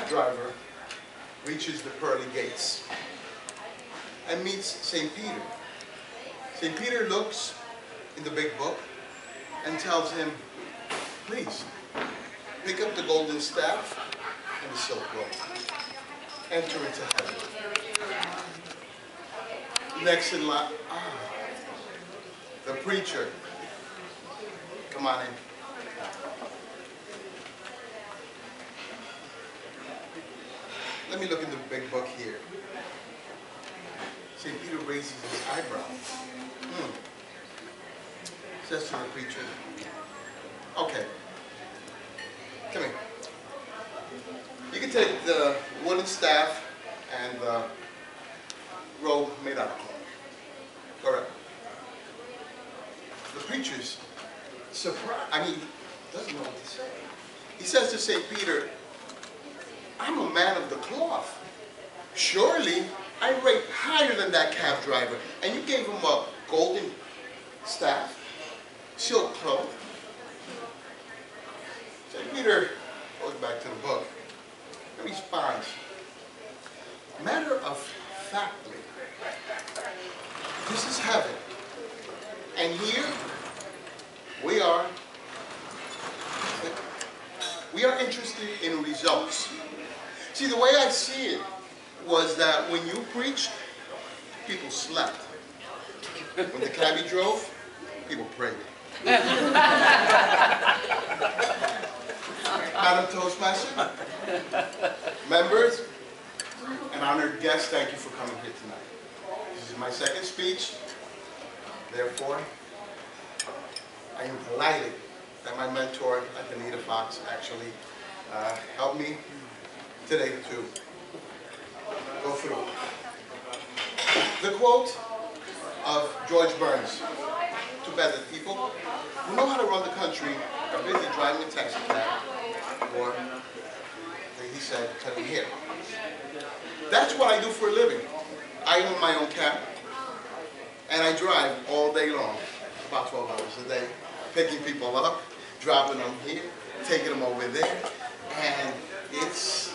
cab driver reaches the pearly gates and meets St. Peter. St. Peter looks in the big book and tells him, please, pick up the golden staff and the silk robe. Enter into heaven. Next in line, the preacher. Come on in. Let me look in the big book here. St. Peter raises his eyebrow. Says to the preacher, okay, come here. You can take the wooden staff and the robe made out of cloth. Correct. The preacher's surprised. I mean, doesn't know what to say. He says to St. Peter, I'm a man of the cloth. Surely I rate higher than that cab driver. And you gave him a golden staff, silk cloth. St. Peter goes back to the book and responds, matter of factly, this is heaven. And here we are interested in results. See, the way I see it was that when you preached, people slept. When the cabbie drove, people prayed. Madam Toastmaster, members, and honored guests, thank you for coming here tonight. This is my second speech. Therefore, I am delighted that my mentor, Anita Fox, actually helped me today to go through. The quote of George Burns. Too bad that people who know how to run the country are busy driving a taxi cab, or, he said, cutting hair. That's what I do for a living. I own my own cab, and I drive all day long, about 12 hours a day, picking people up, dropping them here, taking them over there, and it's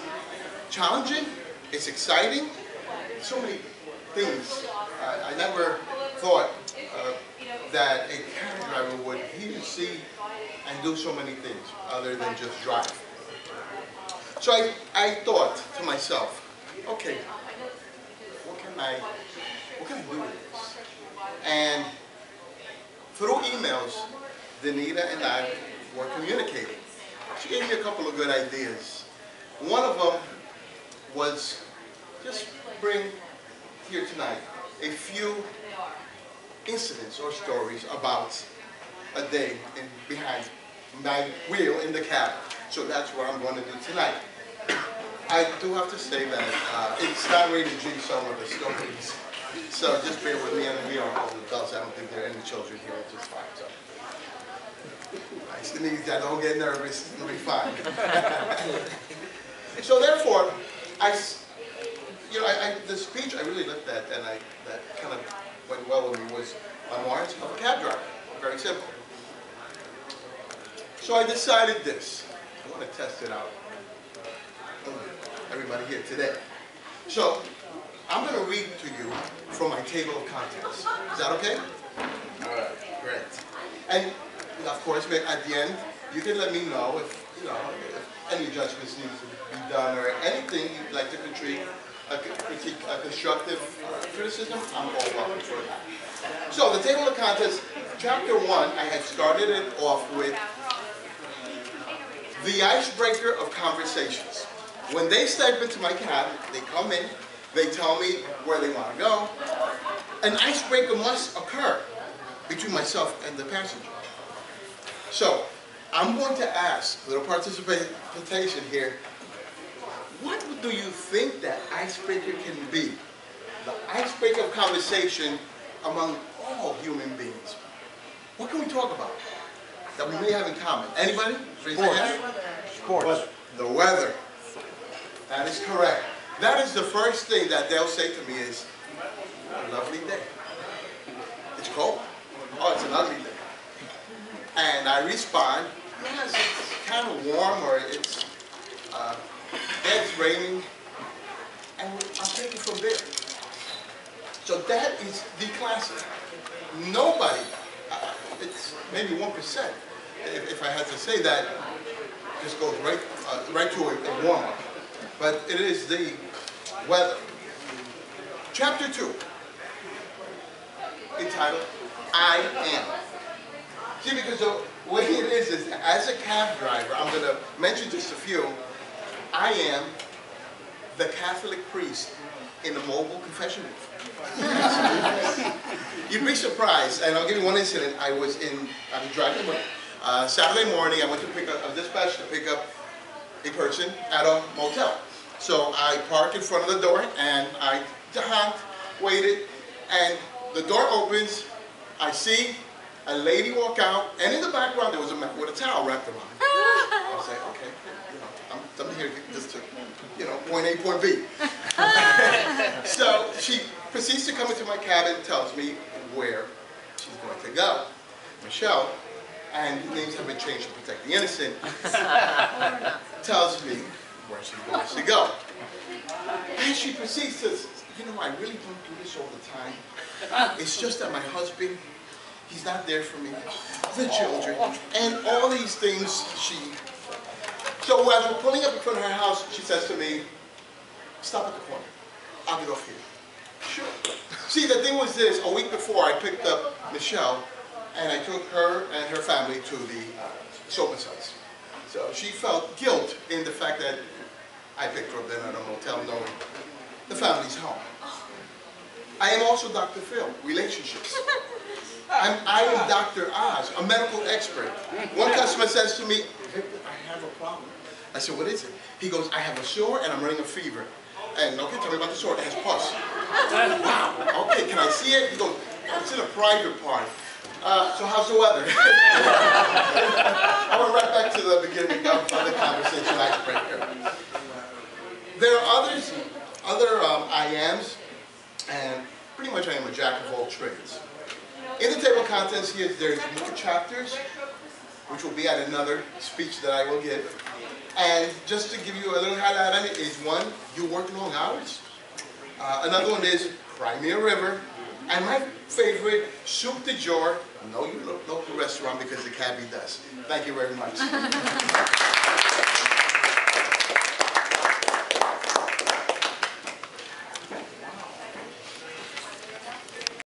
challenging, it's exciting, so many things. I never thought that a cab driver would hear, see, and do so many things other than just drive. So I thought to myself, okay, what can I do with this? And through emails, Danita and I were communicating. She gave me a couple of good ideas. One of them was just bring here tonight a few incidents or stories about a day behind my wheel in the cab. So that's what I'm going to do tonight. I do have to say that it's not rated G, some of the stories. So just bear with me, and we are all adults. I don't think there are any children here, it's just fine. So nice to meet you. Don't get nervous, it'll be fine. So therefore, the speech I really looked at, and that kind of went well with me, was memoirs of a cab driver. Very simple. So I decided this. I want to test it out. Everybody here today. So I'm going to read to you from my table of contents. Is that okay? All right, great. And of course, at the end, you can let me know if if any adjustments need to be done or anything you'd like to critique, a constructive criticism. I'm all welcome for that. So the table of contents, chapter 1, I had started it off with the icebreaker of conversations. When they step into my cab, they come in, they tell me where they want to go. An icebreaker must occur between myself and the passenger. So I'm going to ask, a little participation here, what do you think that icebreaker can be? The icebreaker of conversation among all human beings. What can we talk about that we may have in common? Anybody? Raise your hand. Sports. The weather. That is correct. That is the first thing that they'll say to me is, a lovely day. It's cold. Oh, it's an ugly day. And I respond, yes, it's kind of warm, or it's dead it's raining, and I'll take it from there. So that is the classic. Nobody, it's maybe 1%, if I had to say that, just goes right to a warm-up. But it is the weather. Chapter 2, entitled, I Am. See, because the way it is as a cab driver, I'm going to mention just a few. I am the Catholic priest in the mobile confession booth. You'd be surprised, and I'll give you one incident. I was driving Saturday morning. I went to pick up, dispatched to pick up a person at a motel. So I parked in front of the door, and I honked, waited, and the door opens. I see a lady walk out, and in the background there was a man with a towel wrapped around him. I was like, okay, I'm here just to, point A, point B. So she proceeds to come into my cabin and tells me where she's going to go. Michelle, and names have been changed to protect the innocent, tells me where she's going to go. And she proceeds to, I really don't do this all the time. It's just that my husband, he's not there for me, the children, and all these things So as we're pulling up in front of her house, she says to me, stop at the corner. I'll get off here. Sure. See, the thing was this. A week before, I picked up Michelle, and I took her and her family to the soap massage. So she felt guilt in the fact that I picked her up then at a motel knowing the family's home. I am also Dr. Phil, relationships. I am Dr. Oz, a medical expert. One customer says to me, I have a problem. I said, what is it? He goes, I have a sore and I'm running a fever. And okay, tell me about the sore. It has pus. Wow, okay, can I see it? He goes, it's in a private part. So how's the weather? I went right back to the beginning of the conversation icebreaker. There are other I ams, and pretty much I am a jack of all trades. In the table of contents here, there's more chapters, which will be at another speech that I will give. And just to give you a little highlight on it is one, you work long hours. Another one is Cry Me a River. And my favorite, soup de jour. No, you local restaurant because the cabbie does. Thank you very much.